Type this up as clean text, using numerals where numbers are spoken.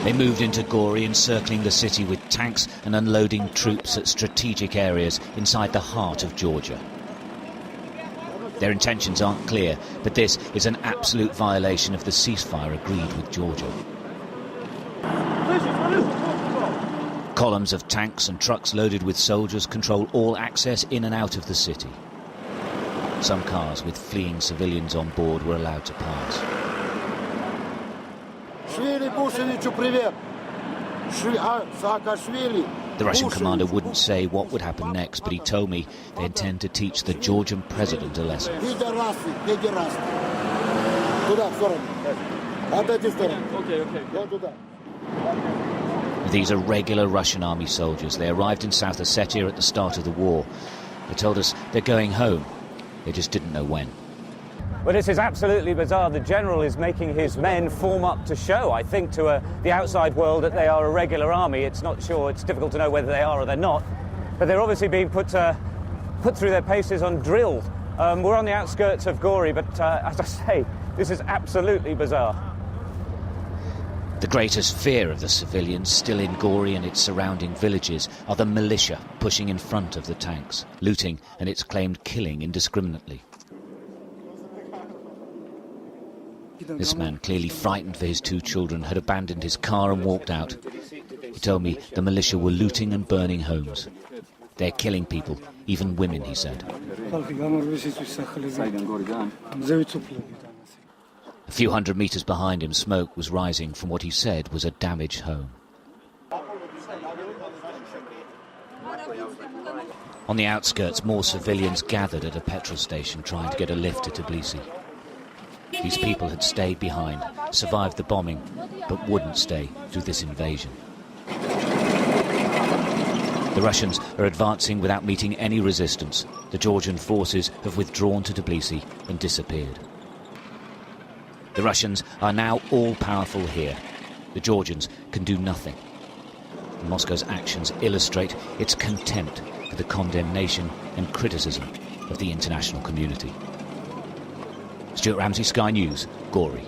They moved into Gori, encircling the city with tanks and unloading troops at strategic areas inside the heart of Georgia. Their intentions aren't clear, but this is an absolute violation of the ceasefire agreed with Georgia. Columns of tanks and trucks loaded with soldiers control all access in and out of the city. Some cars with fleeing civilians on board were allowed to pass. The Russian commander wouldn't say what would happen next, but he told me they intend to teach the Georgian president a lesson. These are regular Russian army soldiers. They arrived in South Ossetia at the start of the war. They told us they're going home. They just didn't know when. Well, this is absolutely bizarre. The general is making his men form up to show, I think, to the outside world that they are a regular army. It's difficult to know whether they are or they're not. But they're obviously being put through their paces on drill. We're on the outskirts of Gori, but as I say, this is absolutely bizarre. The greatest fear of the civilians still in Gori and its surrounding villages are the militia pushing in front of the tanks, looting and its claimed killing indiscriminately. This man, clearly frightened for his 2 children, had abandoned his car and walked out. He told me the militia were looting and burning homes. They're killing people, even women, he said. A few hundred meters behind him, smoke was rising from what he said was a damaged home. On the outskirts, more civilians gathered at a petrol station trying to get a lift to Tbilisi. These people had stayed behind, survived the bombing, but wouldn't stay through this invasion. The Russians are advancing without meeting any resistance. The Georgian forces have withdrawn to Tbilisi and disappeared. The Russians are now all-powerful here. The Georgians can do nothing. Moscow's actions illustrate its contempt for the condemnation and criticism of the international community. Stuart Ramsey, Sky News, Gori.